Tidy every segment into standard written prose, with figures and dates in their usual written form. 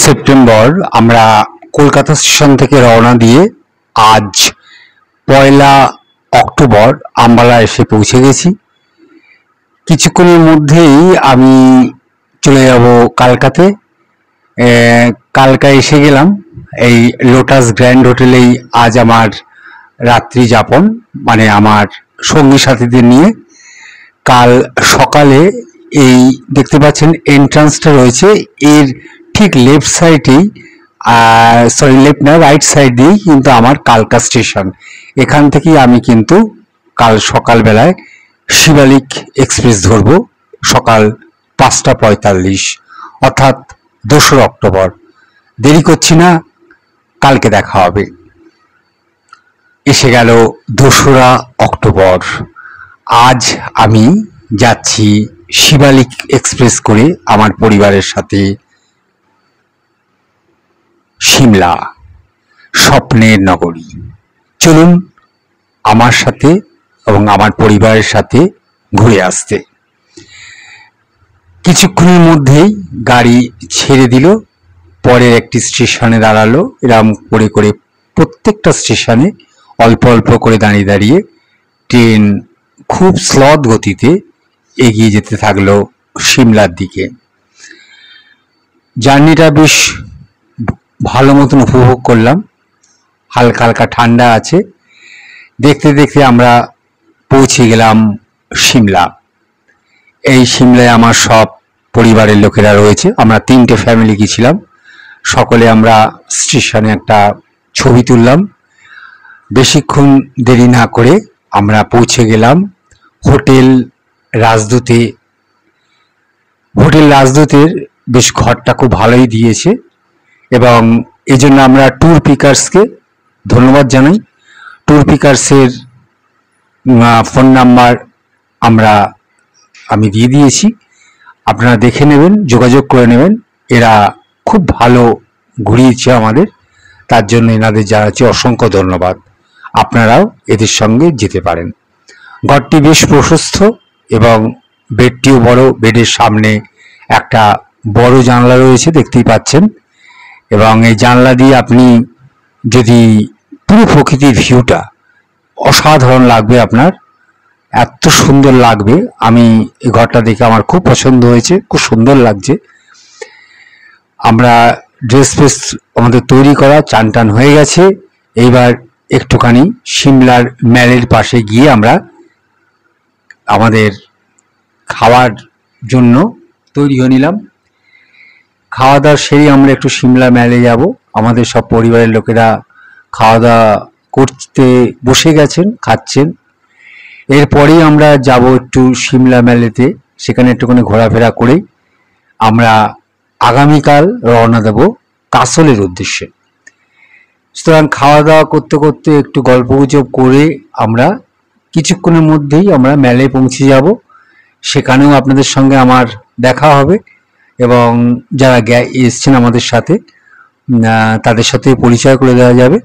September আমরা Kolkata station থেকে রওনা দিয়ে আজ 1 অক্টোবর আম্বালা এসে পৌঁছে গেছি। কিছুক্ষণের মধ্যেই আমি চলে যাব কালকাতে। কালকায় এসে গেলাম। এই লোটাস গ্র্যান্ড হোটেলেই আজ আমার রাত্রি যাপন, মানে আমার সঙ্গী সাথীদের নিয়ে। কাল সকালে এই দেখতে পাচ্ছেন এন্ট্রান্সটা রয়েছে, এর ঠিক লেফট সাইডেই, লেফট না রাইট সাইড দিয়েই কিন্তু আমার কালকা স্টেশন। এখান থেকেই আমি কিন্তু কাল সকালবেলায় শিবালিক এক্সপ্রেস ধরব সকাল 5:45, অর্থাৎ 2 অক্টোবর। দেরি করছি না, কালকে দেখা হবে। এসে গেল 2 অক্টোবর। আজ আমি যাচ্ছি শিবালিক এক্সপ্রেস করে আমার পরিবারের সাথে সিমলা, স্বপ্নের নগরী। চলুন আমার সাথে এবং আমার পরিবারের সাথে ঘুরে আসতে। কিছুক্ষণের মধ্যেই গাড়ি ছেড়ে দিল, পরের একটি স্টেশনে দাঁড়ালো। এরকম করে করে প্রত্যেকটা স্টেশনে অল্প অল্প করে দাঁড়িয়ে দাঁড়িয়ে ট্রেন খুব স্লথ গতিতে এগিয়ে যেতে থাকলো সিমলার দিকে। জার্নিটা বেশ ভালো মতন উপভোগ করলাম। হালকা হালকা ঠান্ডা আছে। দেখতে দেখতে আমরা পৌঁছে গেলাম সিমলা। এই সিমলায় আমার সব পরিবারের লোকেরা রয়েছে। আমরা 3টে ফ্যামিলি গিয়েছিলাম। সকলে আমরা স্টেশনে একটা ছবি তুললাম। বেশিক্ষণ দেরি না করে আমরা পৌঁছে গেলাম হোটেল রাজদূতে। হোটেল রাজদূতের বেশ ঘরটা খুব ভালোই দিয়েছে এবং এই জন্য আমরা ট্যুর পিকার্সকে ধন্যবাদ জানাই। ট্যুর পিকার্সের ফোন নাম্বার আমি দিয়ে দিয়েছি, আপনারা দেখে নেবেন, যোগাযোগ করে নেবেন। এরা খুব ভালো ঘুরিয়েছে আমাদের, তার জন্য এনাদের জানাচ্ছি অসংখ্য ধন্যবাদ। আপনারাও এদের সঙ্গে যেতে পারেন। ঘরটি বেশ প্রশস্ত এবং বেডটিও বড়। বেডের সামনে একটা বড় জানলা রয়েছে, দেখতেই পাচ্ছেন, এবং এই জানলা দিয়ে আপনি যদি পুরো প্রকৃতির ভিউটা অসাধারণ লাগবে, আপনার এত সুন্দর লাগবে। আমি এই ঘরটা দেখে আমার খুব পছন্দ হয়েছে, খুব সুন্দর লাগছে। আমরা ড্রেস ফ্রেস আমাদের তৈরি করা, চান টান হয়ে গেছে। এইবার একটুখানি সিমলার ম্যালের পাশে গিয়ে আমরা আমাদের খাওয়ার জন্য তৈরি হয়ে নিলাম। খাওয়া দাওয়া সেরে আমরা একটু সিমলা ম্যালে যাব। আমাদের সব পরিবারের লোকেরা খাওয়া দাওয়া করতে বসে গেছেন, খাচ্ছেন। এরপরেই আমরা যাব একটু সিমলা ম্যালেতে, সেখানে একটুখানি ঘোরাফেরা করেই আমরা আগামীকাল রওনা দেব কাসলের উদ্দেশ্যে। সুতরাং খাওয়া দাওয়া করতে করতে একটু গল্পগুজব করে আমরা কিছুক্ষণের মধ্যেই আমরা ম্যালে পৌঁছে যাব। সেখানেও আপনাদের সঙ্গে আমার দেখা হবে এবং যারা এসছেন আমাদের সাথে তাদের সাথে পরিচয় করে দেওয়া যাবে।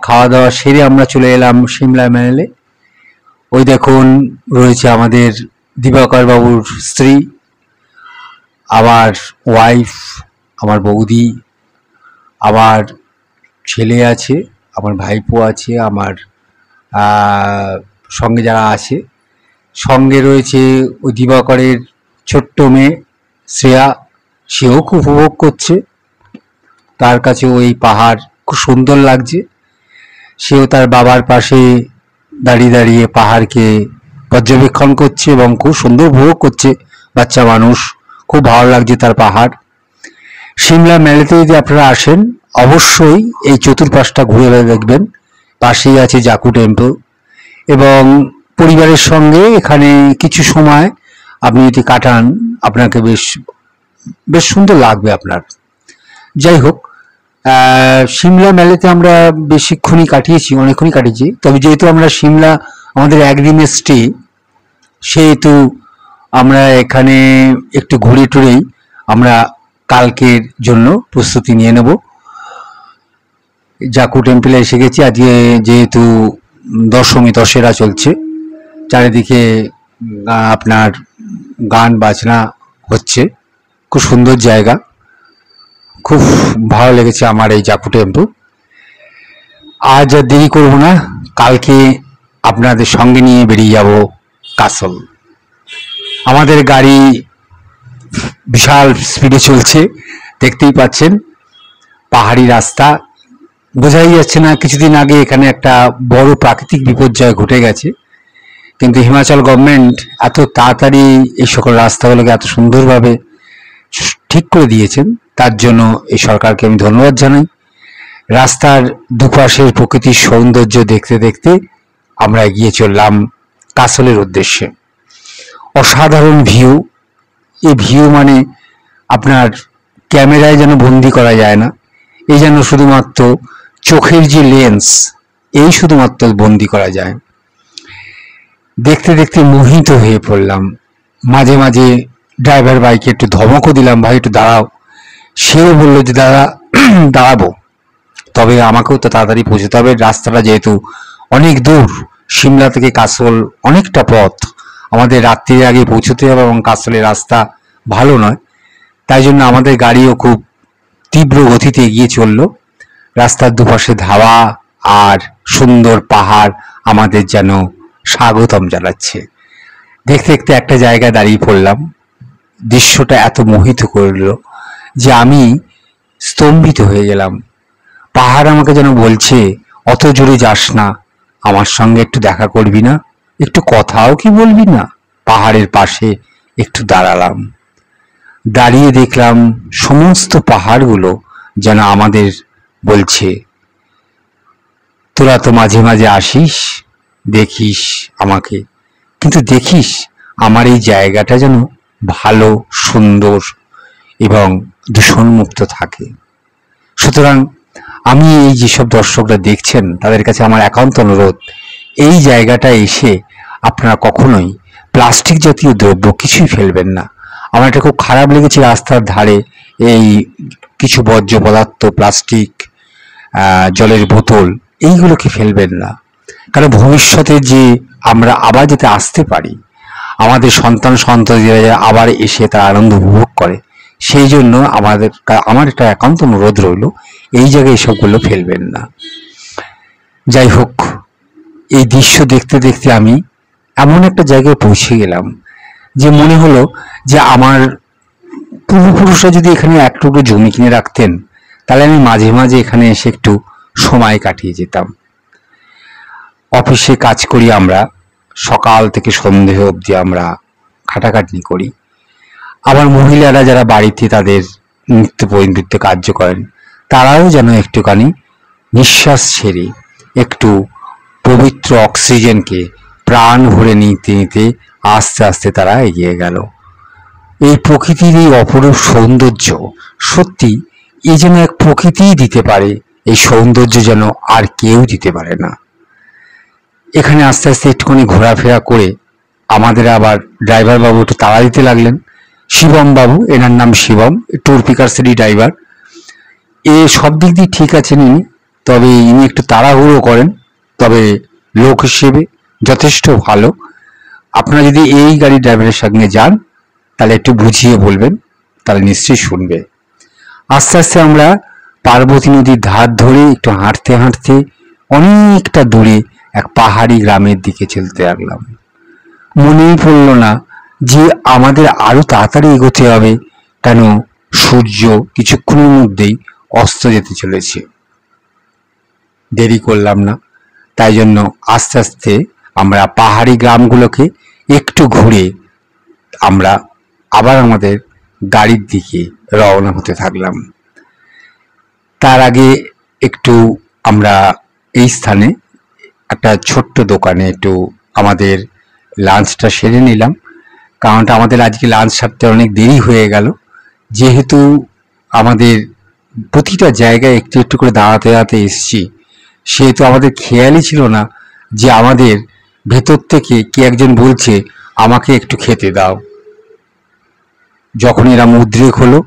খাওয়া দাওয়া সেরে আমরা চলে এলাম সিমলা ম্যালে। ওই দেখুন রয়েছে আমাদের দিবাকর বাবুর স্ত্রী, আমার ওয়াইফ, আমার বৌদি, আমার ছেলে আছে, আমার ভাইপো আছে, আমার সঙ্গে যারা আছে। সঙ্গে রয়েছে ওই দিবাকরের ছোট্ট মেয়ে শ্রেয়া, সেও খুব উপভোগ করছে। তার কাছে ওই পাহাড় খুব সুন্দর লাগছে। সেও তার বাবার পাশে দাঁড়িয়ে দাঁড়িয়ে পাহাড়কে পর্যবেক্ষণ করছে এবং খুব সুন্দর উপভোগ করছে। বাচ্চা মানুষ, খুব ভালো লাগছে তার পাহাড়। সিমলা ম্যালেতে যদি আপনারা আসেন, অবশ্যই এই চতুর্পাশটা ঘুরে দেখবেন। পাশেই আছে জাকু টেম্পল, এবং পরিবারের সঙ্গে এখানে কিছু সময় আপনি যদি কাটান, আপনাকে বেশ বেশ সুন্দর লাগবে আপনার। যাই হোক, সিমলা ম্যালেতে আমরা বেশিক্ষণই কাটিয়েছি, অনেকক্ষণই কাটিয়েছি। তবে যেহেতু আমরা সিমলা আমাদের একদিনের স্টে, সেহেতু আমরা এখানে একটু ঘুরে টুরেই আমরা কালকের জন্য প্রস্তুতি নিয়ে নেব। জাকু টেম্পলে এসে গেছি। আজকে যেহেতু দশমী, দশেরা চলছে, চারিদিকে আপনার গান বাজনা হচ্ছে, খুব সুন্দর জায়গা। খুব ভালো লেগেছে আমার এই জাকু টেম্পু। আজ আর দেরি করব না, কালকে আপনাদের সঙ্গে নিয়ে বেরিয়ে যাব কাসল। আমাদের গাড়ি বিশাল স্পিডে চলছে, দেখতেই পাচ্ছেন। পাহাড়ি রাস্তা, বোঝাই যাচ্ছে না কিছুদিন আগে এখানে একটা বড় প্রাকৃতিক বিপর্যয় ঘটে গেছে, কিন্তু হিমাচল গভর্নমেন্ট এত তাড়াতাড়ি এই সকল রাস্তাগুলোকে এত সুন্দরভাবে ঠিক করে দিয়েছেন, তার জন্য এই সরকারকে আমি ধন্যবাদ জানাই। রাস্তার দুপাশের প্রকৃতির সৌন্দর্য দেখতে দেখতে আমরা এগিয়ে চললাম কাসলের উদ্দেশ্যে। অসাধারণ ভিউ, এই ভিউ মানে আপনার ক্যামেরায় যেন বন্দি করা যায় না, এই যেন শুধুমাত্র চোখের যে লেন্স, এই শুধুমাত্র বন্দি করা যায়। দেখতে দেখতে মোহিত হয়ে পড়লাম। মাঝে মাঝে ড্রাইভার বাইকে একটু ধমকও দিলাম, ভাই একটু দাঁড়াও। সেও বললো যে দাদা দাঁড়াবো, তবে আমাকেও তো তাড়াতাড়ি পৌঁছতে হবে। রাস্তাটা যেহেতু অনেক দূর, সিমলা থেকে কাসল অনেকটা পথ, আমাদের রাত্রির আগে পৌঁছতে হবে এবং কাসলের রাস্তা ভালো নয়, তাই জন্য আমাদের গাড়িও খুব তীব্র গতিতে এগিয়ে চলল। রাস্তার দুপাশে ধাওয়া আর সুন্দর পাহাড় আমাদের যেন স্বাগতম জানাচ্ছে। দেখতে দেখতে একটা জায়গায় দাঁড়িয়ে পড়লাম। দৃশ্যটা এত মোহিত করলো যে আমি স্তম্ভিত হয়ে গেলাম। পাহাড় আমাকে যেন বলছে, অত জোরে যাস না, আমার সঙ্গে একটু দেখা করবি না, একটু কথাও কি বলবি না। পাহাড়ের পাশে একটু দাঁড়ালাম, দাঁড়িয়ে দেখলাম সমস্ত পাহাড়গুলো যেন আমাদের বলছে, তোরা তো মাঝে মাঝে আসিস, দেখিস আমাকে, কিন্তু দেখিস আমার এই জায়গাটা যেন ভালো, সুন্দর এবং দূষণমুক্ত থাকে। সুতরাং আমি এই যেসব দর্শকরা দেখছেন তাদের কাছে আমার একান্ত অনুরোধ, এই জায়গাটায় এসে আপনারা কখনোই প্লাস্টিক জাতীয় দ্রব্য কিছুই ফেলবেন না। আমার এটা খুব খারাপ লেগেছে, রাস্তার ধারে এই কিছু বর্জ্য পদার্থ, প্লাস্টিক, জলের বোতল, এইগুলোকে ফেলবেন না। কারণ ভবিষ্যতে যে আমরা আবার যাতে আসতে পারি, আমাদের সন্তান সন্ততিরা আবার এসে তার আনন্দ উপভোগ করে, সেই জন্য আমার এটা একান্ত অনুরোধ রইল, এই জায়গায় এসবগুলো ফেলবেন না। যাই হোক, এই দৃশ্য দেখতে দেখতে আমি এমন একটা জায়গায় পৌঁছে গেলাম যে মনে হলো যে আমার পূর্বপুরুষরা যদি এখানে এক টুকরো জমি কিনে রাখতেন, তাহলে আমি মাঝে মাঝে এখানে এসে একটু সময় কাটিয়ে যেতাম। অফিসে কাজ করি আমরা, সকাল থেকে সন্ধে অবধি আমরা খাটাখাটনি করি। আবার মহিলারা যারা বাড়িতে তাদের নিত্য পরিবৃত্ত কার্য করেন, তারাও যেন একটুখানি নিঃশ্বাস ছেড়ে একটু পবিত্র অক্সিজেনকে প্রাণ ভরে নিতে নিতে আস্তে আস্তে তারা এগিয়ে গেল। এই প্রকৃতির এই অপরূপ সৌন্দর্য, সত্যি এই যেন এক প্রকৃতিই দিতে পারে, এই সৌন্দর্য যেন আর কেউ দিতে পারে না। এখানে আস্তে আস্তে একটুখানি ঘোরাফেরা করে আমাদের আবার ড্রাইভার বাবু একটু তাড়া দিতে লাগলেন। শিবম বাবু, এনার নাম শিবম, ট্যুর পিকার্সেরই ড্রাইভার। এ সব দিক দিয়ে ঠিক আছেন ইনি, তবে ইনি একটু তাড়াহুড়ো করেন, তবে লোক হিসেবে যথেষ্ট ভালো। আপনারা যদি এই গাড়ি ড্রাইভারের সঙ্গে যান তাহলে একটু বুঝিয়ে বলবেন, তাহলে নিশ্চয়ই শুনবে। আস্তে আস্তে আমরা পার্বতী নদীর ধার ধরে একটু হাঁটতে হাঁটতে অনেকটা দূরে এক পাহাড়ি গ্রামের দিকে চলতে লাগলাম। মনেই পড়ল না যে আমাদের আরো তাড়াতাড়ি এগোতে হবে, কেন সূর্য কিছুক্ষণের মধ্যেই অস্ত যেতে চলেছে। দেরি করলাম না, তাই জন্য আস্তে আস্তে আমরা পাহাড়ি গ্রামগুলোকে একটু ঘুরে আমরা আবার আমাদের গাড়ির দিকে রওনা হতে থাকলাম। তার আগে একটু আমরা এই স্থানে একটা ছোট্ট দোকানে একটু আমাদের লাঞ্চটা সেরে নিলাম, কারণটা আমাদের আজকে লাঞ্চ সারতে অনেক দেরি হয়ে গেল। যেহেতু আমাদের প্রতিটা জায়গায় একটু একটু করে দাঁড়াতে দাঁড়াতে এসছি, সেহেতু আমাদের খেয়ালই ছিল না যে আমাদের ভেতর থেকে কে একজন বলছে আমাকে একটু খেতে দাও। যখন এরা উদ্রেক হলো,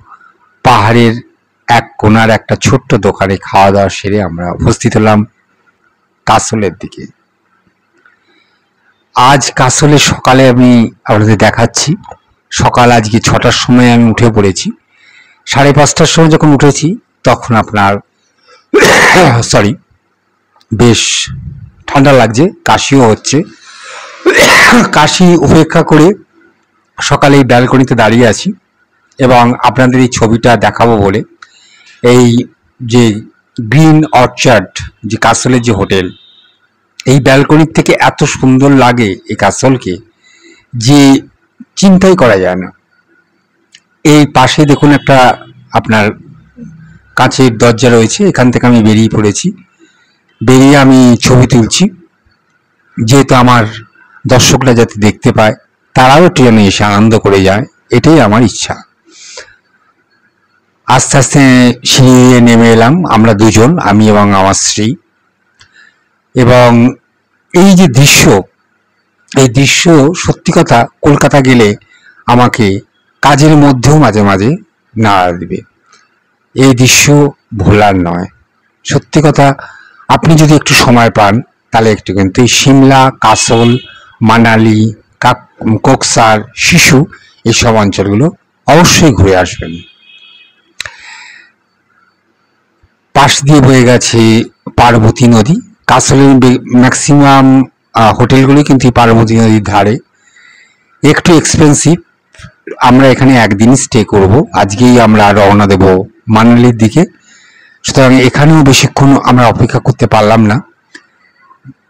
পাহাড়ের এক কোণার একটা ছোট্ট দোকানে খাওয়া দাওয়া সেরে আমরা উপস্থিত হলাম কাসলের দিকে। আজ কাসলে সকালে আমি আপনাদের দেখাচ্ছি। সকাল আজকে 6টার সময় আমি উঠে পড়েছি। 5:30টার সময় যখন উঠেছি তখন আপনার সরি বেশ ঠান্ডা লাগছে, কাশিও হচ্ছে। কাশি উপেক্ষা করে সকালে এই ব্যালকনিতে দাঁড়িয়ে আছি এবং আপনাদের এই ছবিটা দেখাবো বলে এই যে গ্রিন অর্চার্ড যে কাসলের যে হোটেল, এই ব্যালকনির থেকে এত সুন্দর লাগে এই কাসলকে যে চিন্তাই করা যায় না। এই পাশে দেখুন একটা আপনার কাঁচের দরজা রয়েছে, এখান থেকে আমি বেরিয়ে পড়েছি। বেরিয়ে আমি ছবি তুলছি, যেহেতু আমার দর্শকরা যাতে দেখতে পায়, তারাও ট্রেনে এসে আনন্দ করে যায়, এটাই আমার ইচ্ছা। আস্তে আস্তে সিঁড়ি দিয়ে নেমে এলাম আমরা দুজন, আমি এবং আমার স্ত্রী। এবং এই যে দৃশ্য, এই দৃশ্য সত্যি কথা কলকাতা গেলে আমাকে কাজের মধ্যেও মাঝে মাঝে নাড়া দেবে। এই দৃশ্য ভোলার নয়। সত্যি কথা, আপনি যদি একটু সময় পান তাহলে একটু কিন্তু এই সিমলা, কাসল, মানালি, কক্সার, শিশু এইসব অঞ্চলগুলো অবশ্যই ঘুরে আসবেন। পাশ দিয়ে বয়ে গেছে পার্বতী নদী। কাসলের ম্যাক্সিমাম হোটেলগুলি কিন্তু পার্বতী নদীর ধারে। একটু এক্সপেন্সিভ। আমরা এখানে একদিন স্টে করব, আজকেই আমরা রওনা দেব মানালির দিকে। সুতরাং এখানেও বেশিক্ষণ আমরা অপেক্ষা করতে পারলাম না।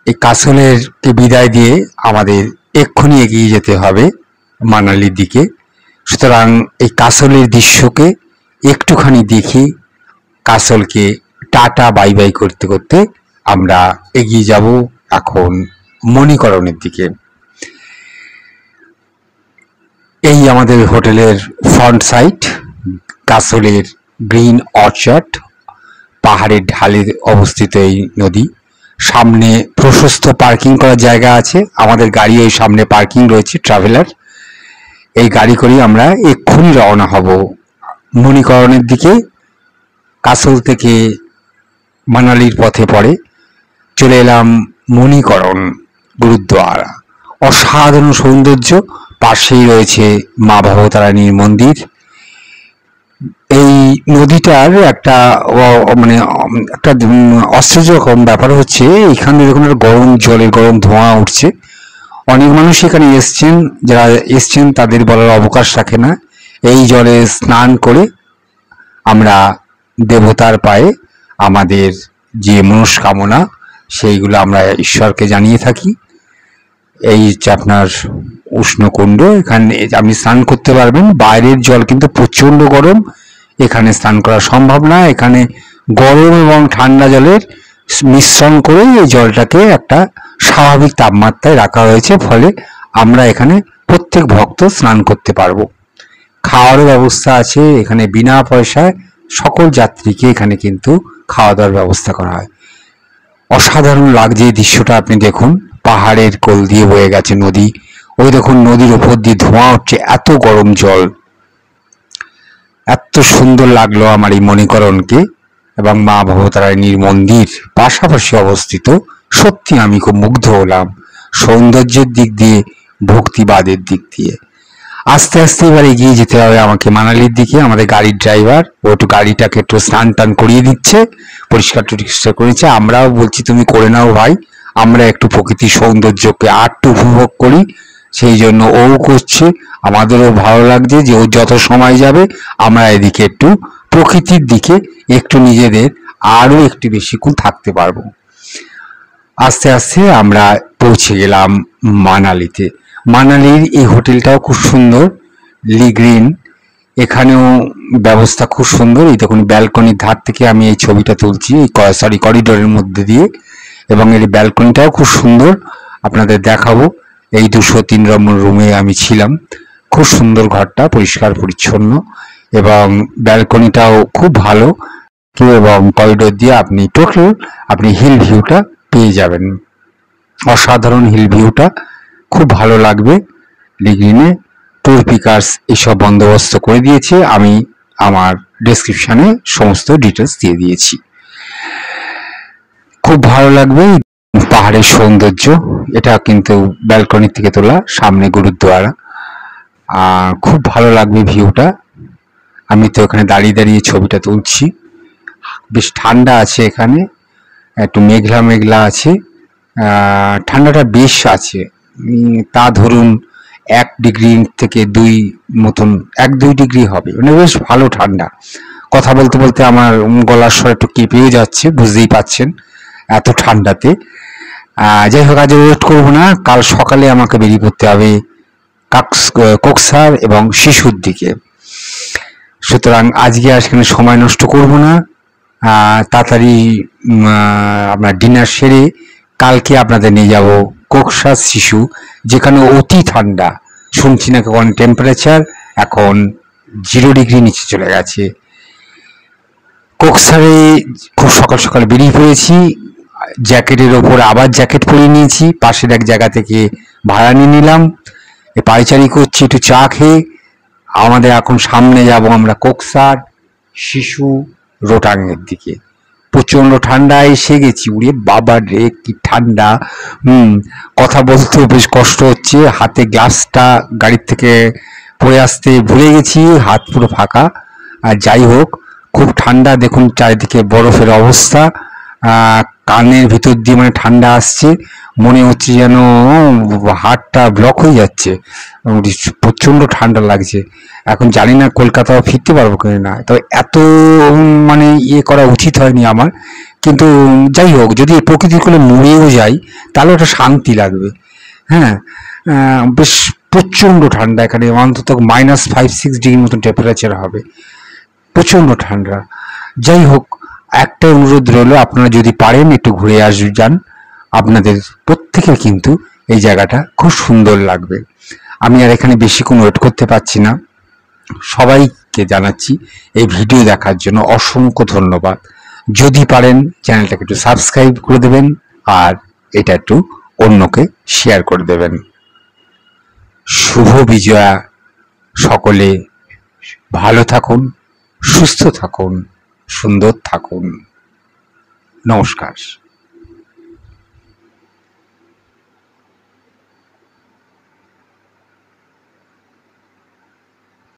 এই কাসলের বিদায় দিয়ে আমাদের এক্ষুনি এগিয়ে যেতে হবে মানালির দিকে। সুতরাং এই কাসলের দৃশ্যকে একটুখানি দেখি, কাসলকে টাটা বাই বাই করতে করতে আমরা এগিয়ে যাব এখন মণিকরণের দিকে। এই আমাদের হোটেলের ফ্রন্ট সাইড, কাসলের গ্রিন অর্চার্ড, পাহাড়ের ঢালে অবস্থিত এই নদী। সামনে প্রশস্ত পার্কিং করার জায়গা আছে, আমাদের গাড়ি ওই সামনে পার্কিং রয়েছে ট্রাভেলার। এই গাড়ি করে আমরা এক্ষুনি রওনা হব মণিকরণের দিকে। কাসল থেকে মানালির পথে পড়ে চলে এলাম মণিকরণ গুরুদ্বারা। অসাধারণ সৌন্দর্য, পাশেই রয়েছে মা ভবতারিণীর মন্দির। এই নদীটার একটা মানে একটা আশ্চর্য রকম ব্যাপার হচ্ছে, এখানে দেখুন গরম জলের গরম ধোঁয়া উঠছে। অনেক মানুষ এখানে এসছেন, যারা এসছেন তাদের বলার অবকাশ রাখে না। এই জলে স্নান করে আমরা দেবতার পায়ে আমাদের যে মনস্কামনা সেইগুলো আমরা ঈশ্বরকে জানিয়ে থাকি। এই হচ্ছে আপনার উষ্ণকুণ্ড, এখানে আপনি স্নান করতে পারবেন। বাইরের জল কিন্তু প্রচণ্ড গরম, এখানে স্নান করা সম্ভব না। এখানে গরম এবং ঠান্ডা জলের মিশ্রণ করে এই জলটাকে একটা স্বাভাবিক তাপমাত্রায় রাখা হয়েছে, ফলে আমরা এখানে প্রত্যেক ভক্ত স্নান করতে পারবো। খাওয়ারও ব্যবস্থা আছে এখানে, বিনা পয়সায় সকল যাত্রীকে এখানে কিন্তু খাওয়া দাওয়ার ব্যবস্থা করা হয়। অসাধারণ লাগছে এই দৃশ্যটা, আপনি দেখুন পাহাড়ের কোল দিয়ে বয়ে গেছে নদী, ওই দেখুন নদীর উপর দিয়ে ধোঁয়া উঠছে, এত গরম জল। এত সুন্দর লাগলো আমার এই মণিকরণকে, এবং মা ভবতারিণীর মন্দির পাশাপাশি অবস্থিত। সত্যি আমি খুব মুগ্ধ হলাম সৌন্দর্যের দিক দিয়ে, ভক্তিবাদের দিক দিয়ে। আস্তে আস্তে এবার এগিয়ে যেতে হবে আমাকে মানালির দিকে। আমাদের গাড়ির ড্রাইভার ও একটু গাড়িটাকে একটু স্নান টান করিয়ে দিচ্ছে, পরিষ্কার টরিষ্কার করেছে। আমরাও বলছি তুমি করে নাও ভাই, আমরা একটু প্রকৃতির সৌন্দর্যকে আরটু উপভোগ করি। সেই জন্য ও করছে, আমাদেরও ভালো লাগছে যে ও যত সময় যাবে আমরা এদিকে একটু প্রকৃতির দিকে একটু নিজেদের আরো একটু বেশিক্ষণ থাকতে পারবো। আস্তে আস্তে আমরা পৌঁছে গেলাম মানালিতে। মানালির এই হোটেলটাও খুব সুন্দর, লিগ্রিন, এখানেও ব্যবস্থা খুব সুন্দর। এই দেখুন ব্যালকনির ধার থেকে আমি এই ছবিটা তুলছি, এই করিডোরের মধ্যে দিয়ে, এবং এর ব্যালকনিটাও খুব সুন্দর, আপনাদের দেখাবো। এই 203 নম্বর রুমে আমি ছিলাম। খুব সুন্দর ঘরটা, পরিষ্কার পরিচ্ছন্ন, এবং ব্যালকনিটাও খুব ভালো। এবং করিডোর দিয়ে আপনি টোটাল আপনি হিল ভিউটা পেয়ে যাবেন। অসাধারণ হিল ভিউটা, খুব ভালো লাগবে। লিগ্রিনে ট্যুর পিকার্স এসব বন্দোবস্ত করে দিয়েছে, আমি আমার ডেসক্রিপশনে সমস্ত ডিটেলস দিয়ে দিয়েছি। খুব ভালো লাগবে পাহাড়ের সৌন্দর্য। এটা কিন্তু ব্যালকনি থেকে তোলা, সামনে গুরুদ্বারা। খুব ভালো লাগবে ভিউটা। আমি তো এখানে দাঁড়িয়ে দাঁড়িয়ে ছবিটা তুলছি। বেশ ঠান্ডা আছে এখানে, একটু মেঘলা মেঘলা আছে, ঠান্ডাটা বেশ আছে। তা ধরুন 1 ডিগ্রি থেকে 2 মতন, 1-2 ডিগ্রি হবে, মানে বেশ ভালো ঠান্ডা। কথা বলতে বলতে আমার গলার স্বর একটু কেঁপেও যাচ্ছে, বুঝতেই পাচ্ছেন, এত ঠান্ডাতে। যাই হোক, আজ ওয়েট করবো না, কাল সকালে আমাকে বেরিয়ে পড়তে হবে কক্সবাজার এবং শিশুর দিকে। সুতরাং আজকে আর সেখানে সময় নষ্ট করব না, তাড়াতাড়ি আপনার ডিনার সেরে কালকে আপনাদের নিয়ে যাব কক্সবাজার শিশু, যেখানে অতি ঠান্ডা। শুনছি না এখন টেম্পারেচার এখন 0 ডিগ্রি নিচে চলে গেছে। কক্সবাজারে খুব সকাল সকাল বেরিয়ে পড়েছি, জ্যাকেটের ওপর আবার জ্যাকেট পরিয়ে নিয়েছি, পাশের এক জায়গা থেকে ভাড়া নিয়ে নিলাম, পায়চারি করছি একটু চা খেয়ে। আমাদের এখন সামনে যাব আমরা কক্সবাজার শিশু রোটাংয়ের দিকে। প্রচন্ড ঠান্ডা এসে গেছি, উড়ে বাবা রে কি ঠান্ডা! কথা বলতেও বেশ কষ্ট হচ্ছে, হাতে গ্লাসটা গাড়ির থেকে পড়ে আসতে ভুলে গেছি, হাত পুরো ফাঁকা। আর যাই হোক, খুব ঠান্ডা, দেখুন চারিদিকে বরফের অবস্থা, কানের ভিতর দিয়ে মানে ঠান্ডা আসছে, মনে হচ্ছে যেন হাড়টা ব্লক হয়ে যাচ্ছে, প্রচন্ড ঠান্ডা লাগছে। এখন জানি না কলকাতাও ফিরতে পারবো কিনা, তবে এত মানে করা উচিত হয়নি আমার, কিন্তু যাই হোক, যদি প্রকৃতির কোলে মরেও যাই তাহলে ওটা শান্তি লাগবে। হ্যাঁ, বেশ প্রচন্ড ঠান্ডা এখানে, অন্তত -5-6 ডিগ্রি মতন টেম্পারেচার হবে, প্রচন্ড ঠান্ডা। যাই হোক, একটা অনুরোধ রইল, আপনারা যদি পারেন একটু ঘুরে যান, আপনাদের প্রত্যেকের কিন্তু এই জায়গাটা খুব সুন্দর লাগবে। আমি আর এখানে বেশিক্ষণ ওয়েট করতে পারছি না, সবাইকে জানাচ্ছি এই ভিডিও দেখার জন্য অসংখ্য ধন্যবাদ। যদি পারেন চ্যানেলটাকে একটু সাবস্ক্রাইব করে দেবেন, আর এটা একটু অন্যকে শেয়ার করে দেবেন। শুভ বিজয়া, সকলে ভালো থাকুন, সুস্থ থাকুন, সুন্দর থাকুন। নমস্কার।